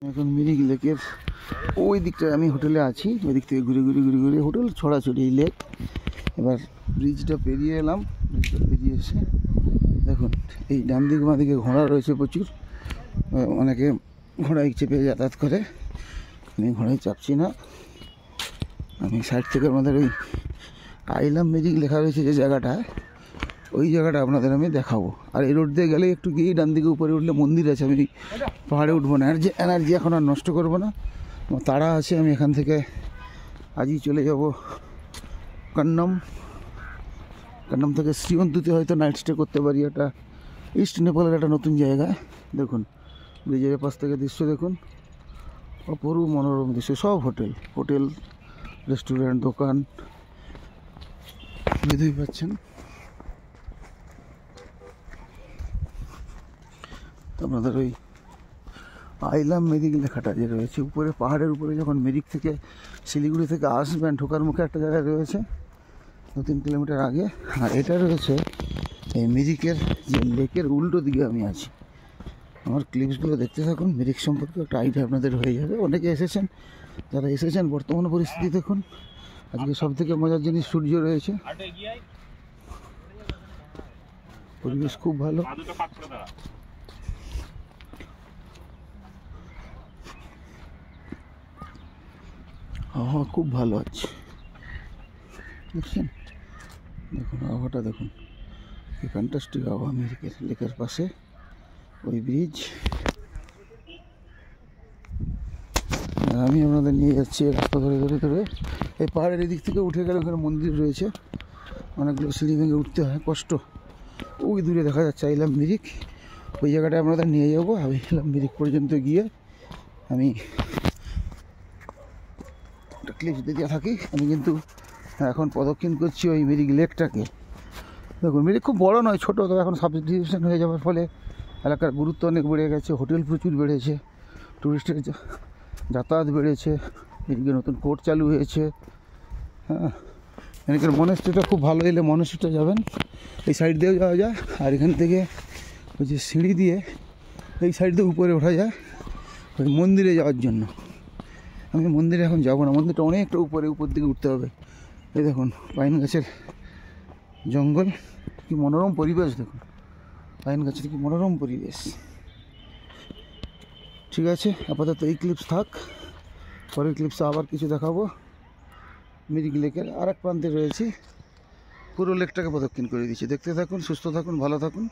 এখন মিরিক লেকের ওই দিকটায় আমি হোটেলে আছি, ওই দিক থেকে ঘুরে ঘুরে ঘুরে ঘুরে হোটেল ছড়াছড়ি এই লেক। এবার ব্রিজটা পেরিয়ে এলাম, ব্রিজটা পেরিয়ে এসে দেখুন এই ডান দিক বাঁ দিকে ঘোড়া রয়েছে প্রচুর, অনেকে ঘোড়ায় চেপে যাতায়াত করে। আমি ঘোড়ায় চাপছি না, আমি সাইড থেকে আমাদের ওই আইলাম মিরিক লেখা রয়েছে যে জায়গাটায়, ওই জায়গাটা আপনাদের আমি দেখাবো। আর এই রোড দিয়ে গেলে একটু গিয়ে ডান দিকে উপরে উঠলে মন্দির আছে, আমি পাহাড়ে উঠবো না, এনার্জি এখন আর নষ্ট করবো না, তাড়া আছে। আমি এখান থেকে আজই চলে যাব কান্নম, কান্নম থেকে শ্রীমন্তুতে হয়তো নাইট স্টে করতে পারি। এটা ইস্ট নেপালের একটা নতুন জায়গা। দেখুন ব্রিজের পাশ থেকে দৃশ্য দেখুন, অপরূপ মনোরম দৃশ্য, সব হোটেল হোটেল রেস্টুরেন্ট দোকান বুঝতেই পাচ্ছেন। আপনাদের ওই আইলাম মিরিক লেখাটা যে রয়েছে উপরে পাহাড়ের উপরে, যখন মিরিক থেকে শিলিগুড়ি থেকে আসবেন ঢোকার মুখে একটা জায়গায় রয়েছে 2-3 কিলোমিটার আগে। আর এটা রয়েছে এই মিরিকের যে লেকের উল্টো দিকে আমি আছি। আমার ক্লিপসগুলো দেখতে থাকুন, মিরিক সম্পর্কে একটা আইডিয়া আপনাদের হয়ে যাবে। অনেকে এসেছেন, যারা এসেছেন বর্তমান পরিস্থিতি দেখুন। আজকে সব থেকে মজার জিনিস সূর্য রয়েছে, পরিবেশ খুব ভালো। আবহাওয়া খুব ভালো আছে, দেখছেন, দেখুন আবহাওয়াটা দেখুন, কি ফ্যান্টাস্টিক আবহাওয়া। মিরিকের লেকের পাশে ওই ব্রিজ, আমি আপনাদের নিয়ে যাচ্ছি রাস্তা ধরে ধরে ধরে। এই পাহাড়ের এদিক থেকে উঠে গেলে ওখানে মন্দির রয়েছে, অনেকগুলো সিঁড়ি ভেঙে উঠতে হয়, কষ্ট। ওই দূরে দেখা যাচ্ছে আইলাম মিরিক, ওই জায়গাটায় আপনাদের নিয়ে যাবো। আইলাম মিরিক পর্যন্ত গিয়ে আমি একটা ক্লিপস দিতে থাকি। আমি কিন্তু এখন প্রদক্ষিণ করছি ওই মিরিক লেকটাকে। দেখুন মিরিক খুব বড় নয়, ছোটো, তবে এখন সাব ডিভিশন হয়ে যাওয়ার ফলে এলাকার গুরুত্ব অনেক বেড়ে গেছে, হোটেল প্রচুর বেড়েছে, টুরিস্টের যাতায়াত বেড়েছে, এদিকে নতুন কোর্ট চালু হয়েছে। হ্যাঁ, এখানকার মনেস্ট্রিটা খুব ভালো, এলে মনেস্ট্রিটা যাবেন, এই সাইড দিয়েও যাওয়া যায়। আর এখান থেকে ওই যে সিঁড়ি দিয়ে এই সাইড দিয়ে উপরে ওঠা যায় ওই মন্দিরে যাওয়ার জন্য। আমি মন্দিরে এখন যাবো না, মন্দিরটা অনেকটা উপরে, উপর দিকে উঠতে হবে। এই দেখুন পাইন গাছের জঙ্গল, কি মনোরম পরিবেশ দেখুন, পাইন গাছের কি মনোরম পরিবেশ। ঠিক আছে, আপাতত এই ক্লিপস থাক, পরের ক্লিপসে আবার কিছু দেখাবো। মিরিক লেকের আর এক প্রান্তে রয়েছি, পুরো লেকটাকে প্রদক্ষিণ করে দিচ্ছি। দেখতে থাকুন, সুস্থ থাকুন, ভালো থাকুন।